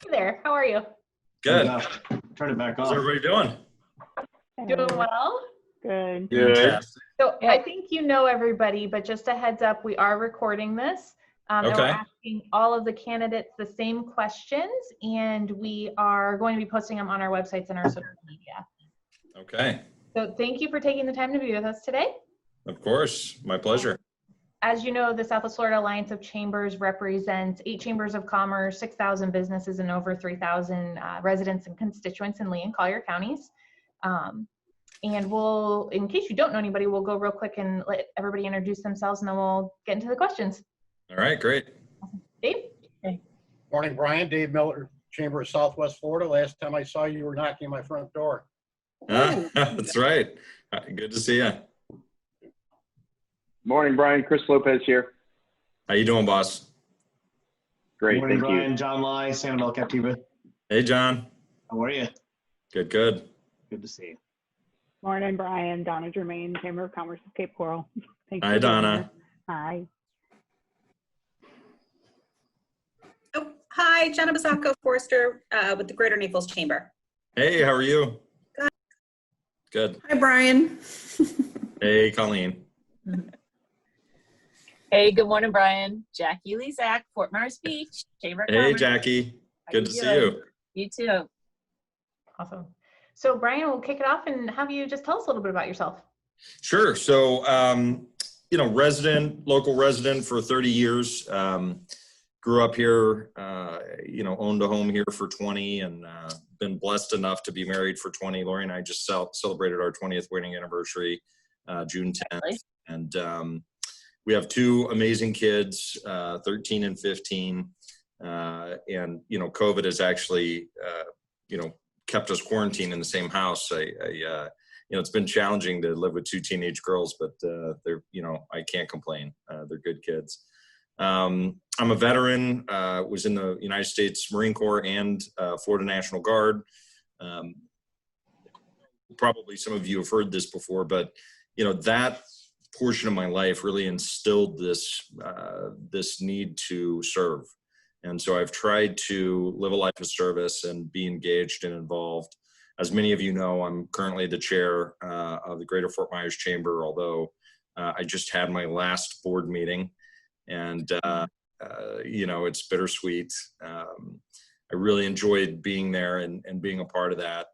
Hey there, how are you? Good. Turn it back How's on. everybody doing? Doing well? Good. Fantastic. So I think you know everybody, but just a heads up, we are recording this. And we're Okay. asking all of the candidates the same questions, and we are going to be posting them on our websites and our social media. Okay. So thank you for taking the time to be with us today. Of course. My pleasure. As you know, the Southwest Florida Alliance of Chambers represents 8 chambers of commerce, 6,000 businesses, and over 3,000 residents and constituents in Lee and Collier counties. And we'll, in case you don't know anybody, we'll go real quick and let everybody introduce themselves, and then we'll get into the questions. All right, great. Dave? Morning, Brian. Dave Miller, Chamber of Southwest Florida. Last time I saw you, you were knocking on my front door. That's right. Good to see you. Morning, Brian. Chris Lopez here. How you doing, boss? Great, Morning, thank Brian. you. John Lai, Sanibel Captiva. Hey, John. How are you? Good, good. Good to see you. Morning, Brian. Donna Germain, Chamber of Commerce of Cape Coral. Thanks Hi, for being Donna. here. Hi. Oh, hi, Jenna Basacco Forster with the Greater Naples Chamber. Hey, how are you? Good. Good. Hi, Brian. Hey, Colleen. Hey, good morning, Brian. Jackie Lezak, Fort Myers Beach, Chamber of Hey, Commerce. Jackie. How Good you to see doing? you. You too. Awesome. So Brian, we'll kick it off and have you just tell us a little bit about yourself. Sure. So, local resident for 30 years. Grew up here, owned a home here for 20 and been blessed enough to be married for 20. Lori and I just celebrated our 20th wedding anniversary, June 10th. Really? And we have 2 amazing kids, 13 and 15. And, COVID has actually, kept us quarantined in the same house. It's been challenging to live with 2 teenage girls, but they're, I can't complain. They're good kids. I'm a veteran, was in the United States Marine Corps and Florida National Guard. Probably some of you have heard this before, but that portion of my life really instilled this need to serve. And so I've tried to live a life of service and be engaged and involved. As many of you know, I'm currently the chair of the Greater Fort Myers Chamber, although I just had my last board meeting. And, it's bittersweet. I really enjoyed being there and being a part of that.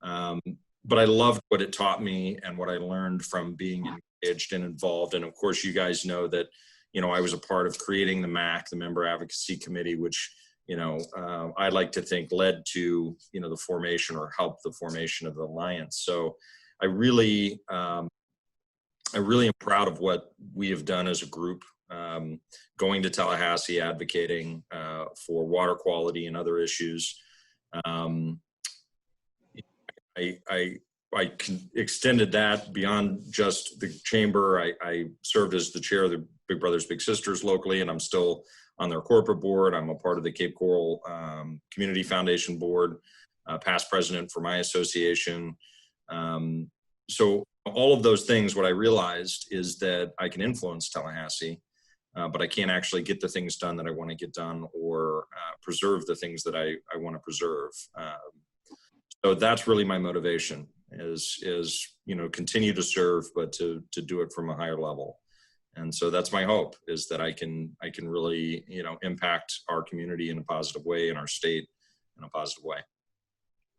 But I loved what it taught me and what I learned from being engaged and involved. And of course, you guys know that, I was a part of creating the MAC, the Member Advocacy Committee, which, I like to think led to, the formation or helped the formation of the Alliance. So I really am proud of what we have done as a group. Going to Tallahassee, advocating for water quality and other issues. I extended that beyond just the chamber. I served as the chair of the Big Brothers Big Sisters locally, and I'm still on their corporate board. I'm a part of the Cape Coral Community Foundation board, past president for my association. So all of those things, what I realized is that I can influence Tallahassee, but I can't actually get the things done that I want to get done or preserve the things that I want to preserve. So that's really my motivation is continue to serve, but to do it from a higher level. And so that's my hope, is that I can really, impact our community in a positive way and our state in a positive way.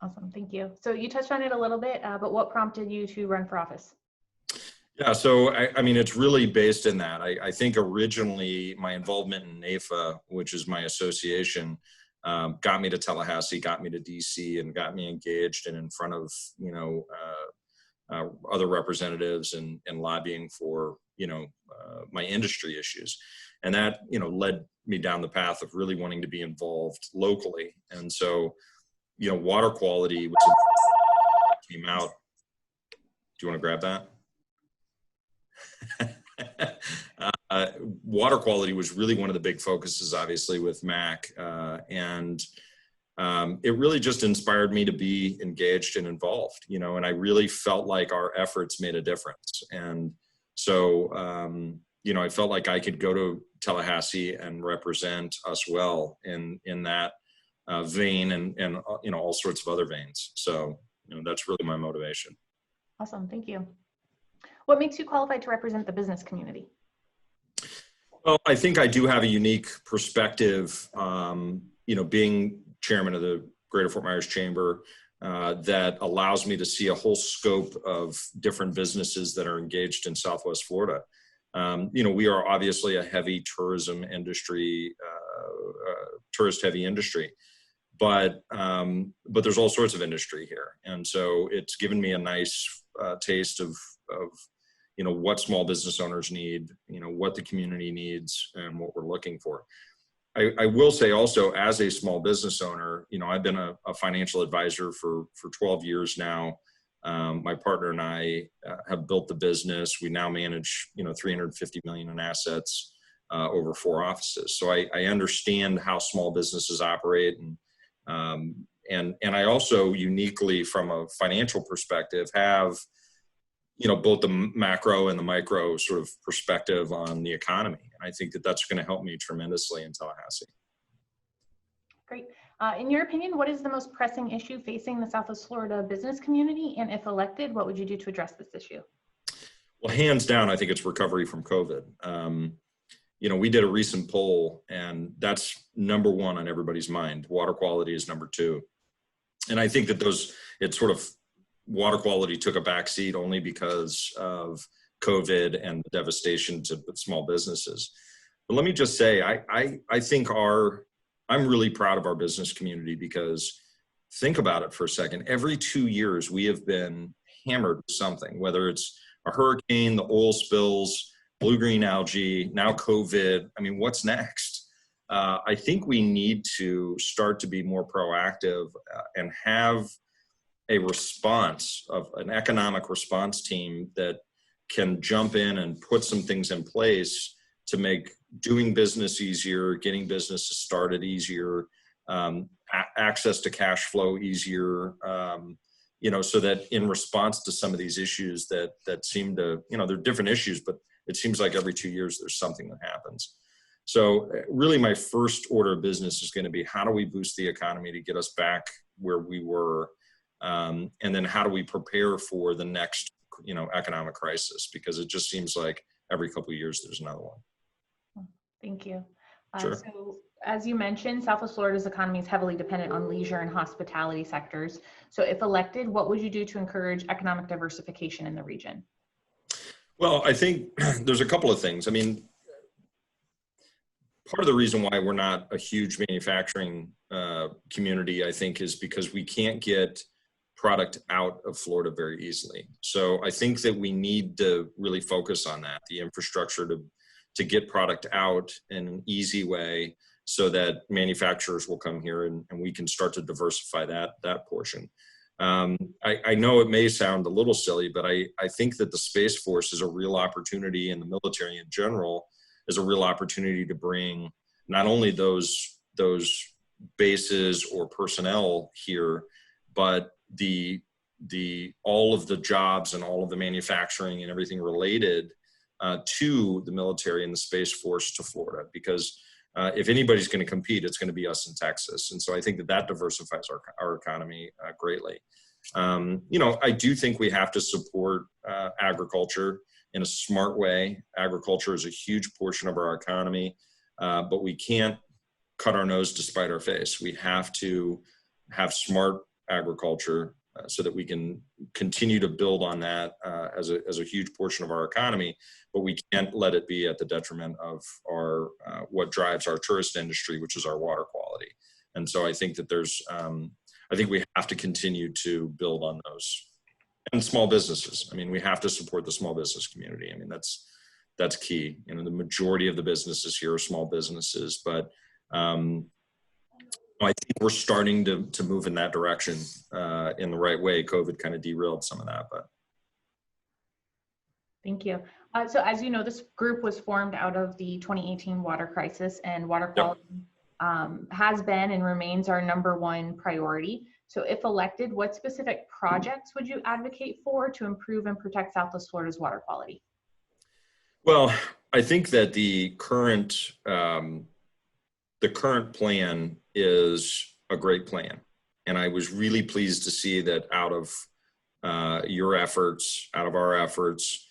Awesome, thank you. So you touched on it a little bit, but what prompted you to run for office? Yeah, so it's really based in that. I think originally my involvement in NAFA, which is my association, got me to Tallahassee, got me to DC, and got me engaged and in front of other representatives and lobbying for my industry issues, and that led me down the path of really wanting to be involved locally. And so water quality came out. Do you want to grab that? Water quality was really one of the big focuses, obviously, with MAC, and it really just inspired me to be engaged and involved, and I really felt like our efforts made a difference. And so, I felt like I could go to Tallahassee and represent us well in that vein and all sorts of other veins. So that's really my motivation. Awesome, thank you. What makes you qualified to represent the business community? Well, I think I do have a unique perspective, being chairman of the Greater Fort Myers Chamber, that allows me to see a whole scope of different businesses that are engaged in Southwest Florida. We are obviously a heavy tourism industry, tourist-heavy industry, but there's all sorts of industry here, and so it's given me a nice taste of what small business owners need, what the community needs, and what we're looking for. I will say also, as a small business owner, I've been a financial advisor for 12 years now. My partner and I have built the business. We now manage, $350 million in assets over 4 offices. So I understand how small businesses operate, and I also uniquely, from a financial perspective, have both the macro and the micro sort of perspective on the economy. And I think that that's going to help me tremendously in Tallahassee. Great. In your opinion, what is the most pressing issue facing the Southwest Florida business community? And if elected, what would you do to address this issue? Well, hands down, I think it's recovery from COVID. We did a recent poll, and that's number 1 on everybody's mind. Water quality is number 2. And I think that water quality took a backseat only because of COVID and the devastation to small businesses. But let me just say, I think I'm really proud of our business community, because think about it for a second. Every 2 years, we have been hammered with something, whether it's a hurricane, the oil spills, blue-green algae, now COVID. I mean, what's next? I think we need to start to be more proactive and have a response of an economic response team that can jump in and put some things in place to make doing business easier, getting businesses started easier, access to cash flow easier, so that in response to some of these issues that seem to, they're different issues, but it seems like every 2 years there's something that happens. So really my first order of business is going to be, how do we boost the economy to get us back where we were? And then how do we prepare for the next, economic crisis? Because it just seems like every couple of years there's another one. Thank you. Sure. So as you mentioned, Southwest Florida's economy is heavily dependent on leisure and hospitality sectors. So if elected, what would you do to encourage economic diversification in the region? Well, I think there's a couple of things. I mean, part of the reason why we're not a huge manufacturing community, I think, is because we can't get product out of Florida very easily. So I think that we need to really focus on that, the infrastructure to get product out in an easy way, so that manufacturers will come here and we can start to diversify that portion. I know it may sound a little silly, but I think that the Space Force is a real opportunity, and the military in general is a real opportunity to bring not only those bases or personnel here, but all of the jobs and all of the manufacturing and everything related to the military and the Space Force to Florida. Because if anybody's going to compete, it's going to be us in Texas. And so I think that diversifies our economy greatly. I do think we have to support agriculture in a smart way. Agriculture is a huge portion of our economy, but we can't cut our nose to spite our face. We have to have smart agriculture so that we can continue to build on that as a huge portion of our economy, but we can't let it be at the detriment of our what drives our tourist industry, which is our water quality. And so I think that I think we have to continue to build on those. And small businesses. I mean, we have to support the small business community. I mean, that's key. The majority of the businesses here are small businesses, but I think we're starting to move in that direction in the right way. COVID kind of derailed some of that, but. Thank you. So as you know, this group was formed out of the 2018 water crisis, and water quality has been and remains our #1 priority. So if elected, what specific projects would you advocate for to improve and protect Southwest Florida's water quality? Well, I think that the current plan is a great plan. And I was really pleased to see that out of your efforts, out of our efforts,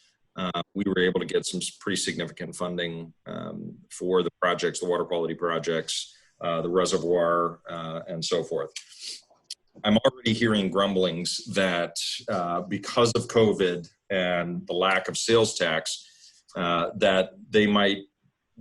we were able to get some pretty significant funding for the projects, the water quality projects, the reservoir, and so forth. I'm already hearing grumblings that because of COVID and the lack of sales tax, that they might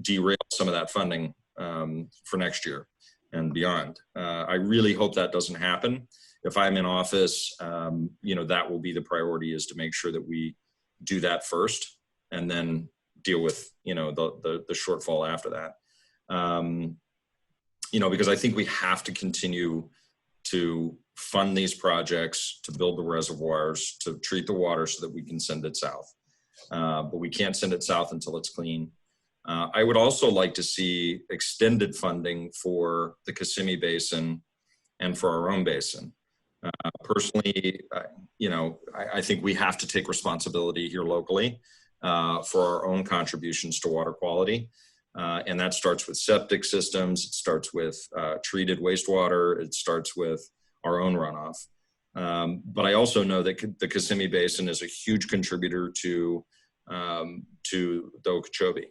derail some of that funding for next year and beyond. I really hope that doesn't happen. If I'm in office, that will be the priority, is to make sure that we do that first and then deal with, the shortfall after that. Because I think we have to continue to fund these projects, to build the reservoirs, to treat the water so that we can send it south. But we can't send it south until it's clean. I would also like to see extended funding for the Kissimmee Basin and for our own basin. Personally, I think we have to take responsibility here locally for our own contributions to water quality. And that starts with septic systems, it starts with treated wastewater, it starts with our own runoff. But I also know that the Kissimmee Basin is a huge contributor to the Okeechobee.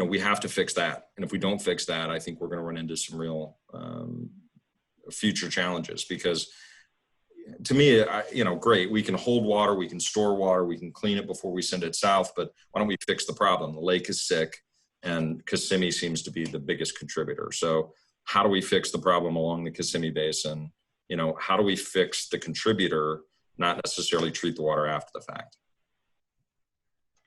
We have to fix that. And if we don't fix that, I think we're going to run into some real future challenges, because to me, great, we can hold water, we can store water, we can clean it before we send it south, but why don't we fix the problem? The lake is sick and Kissimmee seems to be the biggest contributor. So how do we fix the problem along the Kissimmee Basin? How do we fix the contributor, not necessarily treat the water after the fact?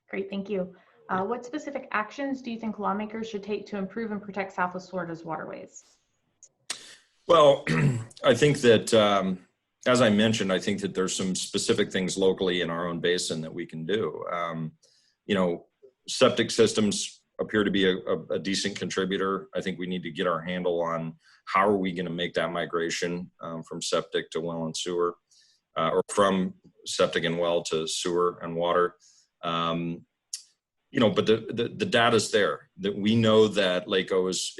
Great, thank you. What specific actions do you think lawmakers should take to improve and protect Southwest Florida's waterways? Well, I think that, as I mentioned, I think that there's some specific things locally in our own basin that we can do. Septic systems appear to be a decent contributor. I think we need to get our handle on how are we going to make that migration from septic to well and sewer, or from septic and well to sewer and water. But the data's there, that we know that Lake O has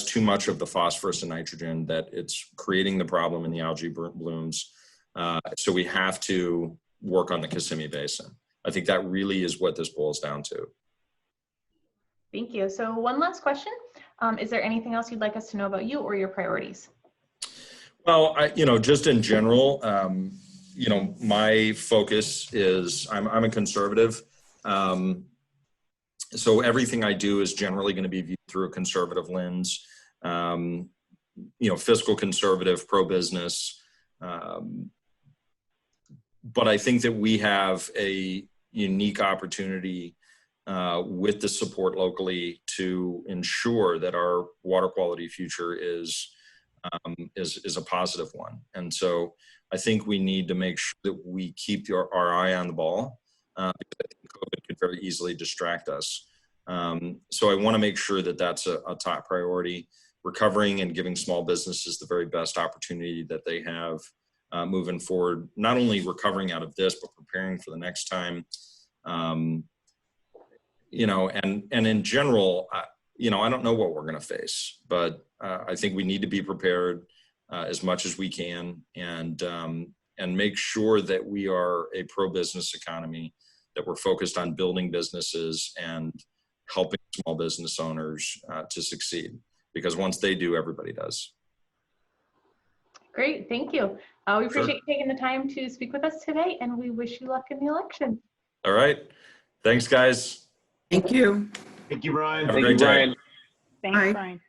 too much of the phosphorus and nitrogen, that it's creating the problem in the algae blooms. So we have to work on the Kissimmee Basin. I think that really is what this boils down to. Thank you. So one last question. Is there anything else you'd like us to know about you or your priorities? Well, just in general, my focus is I'm a conservative. So everything I do is generally going to be viewed through a conservative lens, fiscal conservative, pro-business. But I think that we have a unique opportunity with the support locally to ensure that our water quality future is a positive one. And so I think we need to make sure that we keep our eye on the ball. Because I think COVID could very easily distract us. So I want to make sure that that's a top priority. Recovering and giving small businesses the very best opportunity that they have moving forward, not only recovering out of this, but preparing for the next time. And in general, I don't know what we're going to face, but I think we need to be prepared as much as we can, and make sure that we are a pro-business economy, that we're focused on building businesses and helping small business owners to succeed, because once they do, everybody does. Great, thank you. We appreciate you taking the time to speak with us today, and we wish you luck in the election. All right. Thanks, guys. Thank you. Thank you, Brian. Have a great day. Brian. Thanks, Bye. Brian.